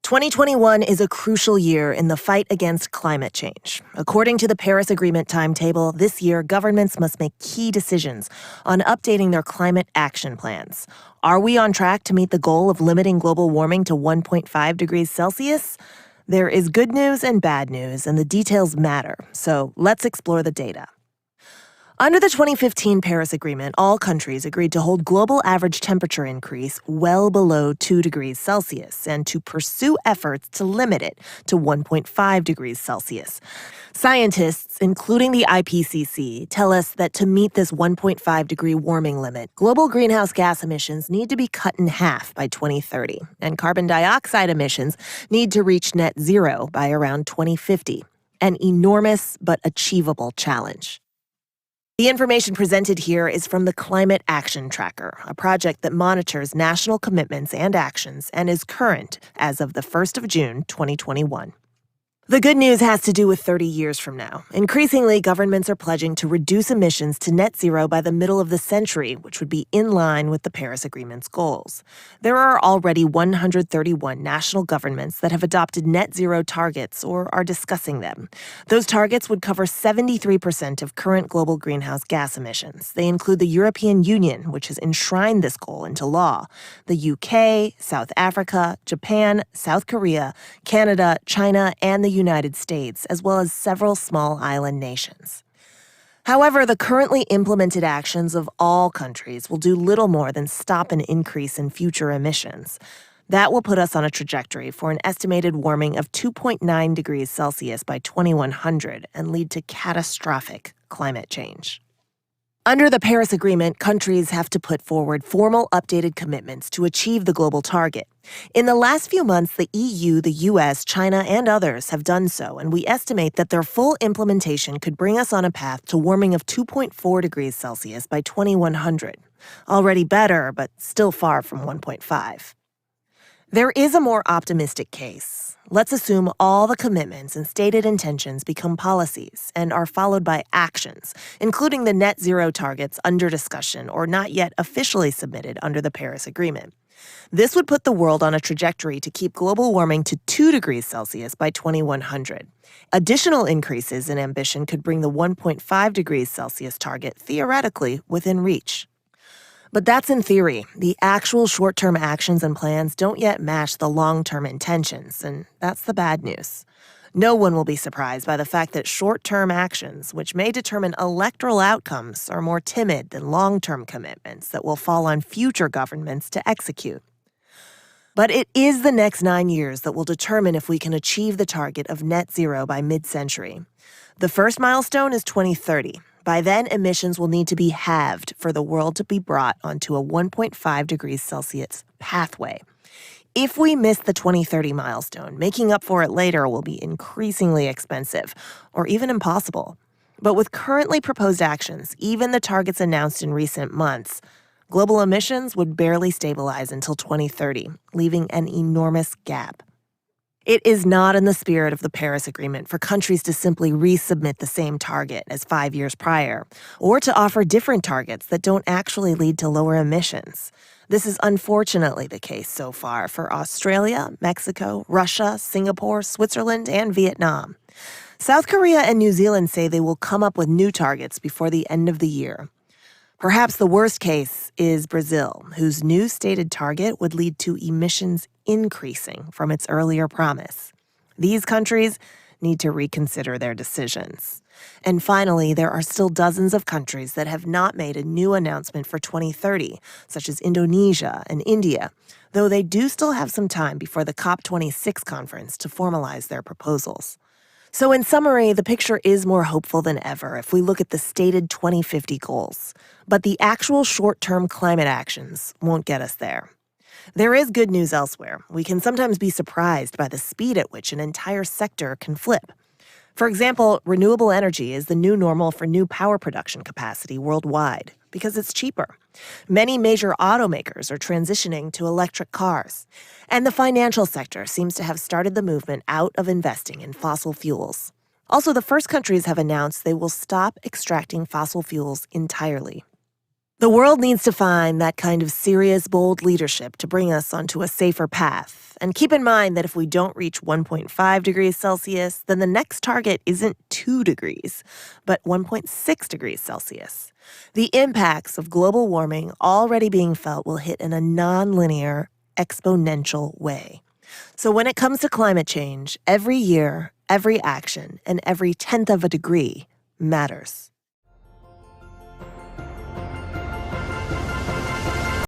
2021 is a crucial year in the fight against climate change. According to the Paris Agreement timetable, this year governments must make key decisions on updating their climate action plans. Are we on track to meet the goal of limiting global warming to 1.5 degrees Celsius? There is good news and bad news, and the details matter. So let's explore the data. Under the 2015 Paris Agreement, all countries agreed to hold global average temperature increase well below 2 degrees Celsius and to pursue efforts to limit it to 1.5 degrees Celsius. Scientists, including the IPCC, tell us that to meet this 1.5 degree warming limit, global greenhouse gas emissions need to be cut in half by 2030, and carbon dioxide emissions need to reach net zero by around 2050. An enormous but achievable challenge. The information presented here is from the Climate Action Tracker, a project that monitors national commitments and actions and is current as of the 1st of June, 2021. The good news has to do with 30 years from now. Increasingly, governments are pledging to reduce emissions to net zero by the middle of the century, which would be in line with the Paris Agreement's goals. There are already 131 national governments that have adopted net zero targets or are discussing them. Those targets would cover 73% of current global greenhouse gas emissions. They include the European Union, which has enshrined this goal into law, the UK, South Africa, Japan, South Korea, Canada, China, and the United States, as well as several small island nations. However, the currently implemented actions of all countries will do little more than stop an increase in future emissions. That will put us on a trajectory for an estimated warming of 2.9 degrees Celsius by 2100 and lead to catastrophic climate change. Under the Paris Agreement, countries have to put forward formal updated commitments to achieve the global target. In the last few months, the EU, the US, China, and others have done so, and we estimate that their full implementation could bring us on a path to warming of 2.4 degrees Celsius by 2100. Already better, but still far from 1.5. There is a more optimistic case. Let's assume all the commitments and stated intentions become policies and are followed by actions, including the net zero targets under discussion or not yet officially submitted under the Paris Agreement. This would put the world on a trajectory to keep global warming to 2 degrees Celsius by 2100. Additional increases in ambition could bring the 1.5 degrees Celsius target theoretically within reach. But that's in theory. The actual short-term actions and plans don't yet match the long-term intentions, and that's the bad news. No one will be surprised by the fact that short-term actions, which may determine electoral outcomes, are more timid than long-term commitments that will fall on future governments to execute. But it is the next 9 years that will determine if we can achieve the target of net zero by mid-century. The first milestone is 2030. By then, emissions will need to be halved for the world to be brought onto a 1.5 degrees Celsius pathway. If we miss the 2030 milestone, making up for it later will be increasingly expensive, or even impossible. But with currently proposed actions, even the targets announced in recent months, global emissions would barely stabilize until 2030, leaving an enormous gap. It is not in the spirit of the Paris Agreement for countries to simply resubmit the same target as 5 years prior, or to offer different targets that don't actually lead to lower emissions. This is unfortunately the case so far for Australia, Mexico, Russia, Singapore, Switzerland, and Vietnam. South Korea and New Zealand say they will come up with new targets before the end of the year. Perhaps the worst case is Brazil, whose new stated target would lead to emissions increasing from its earlier promise. These countries need to reconsider their decisions. And finally, there are still dozens of countries that have not made a new announcement for 2030, such as Indonesia and India, though they do still have some time before the COP26 conference to formalize their proposals. So in summary, the picture is more hopeful than ever if we look at the stated 2050 goals. But the actual short-term climate actions won't get us there. There is good news elsewhere. We can sometimes be surprised by the speed at which an entire sector can flip. For example, renewable energy is the new normal for new power production capacity worldwide because it's cheaper. Many major automakers are transitioning to electric cars. And the financial sector seems to have started the movement out of investing in fossil fuels. Also, the first countries have announced they will stop extracting fossil fuels entirely. The world needs to find that kind of serious, bold leadership to bring us onto a safer path. And keep in mind that if we don't reach 1.5 degrees Celsius, then the next target isn't 2 degrees, but 1.6 degrees Celsius. The impacts of global warming already being felt will hit in a nonlinear, exponential way. So when it comes to climate change, every year, every action, and every tenth of a degree matters.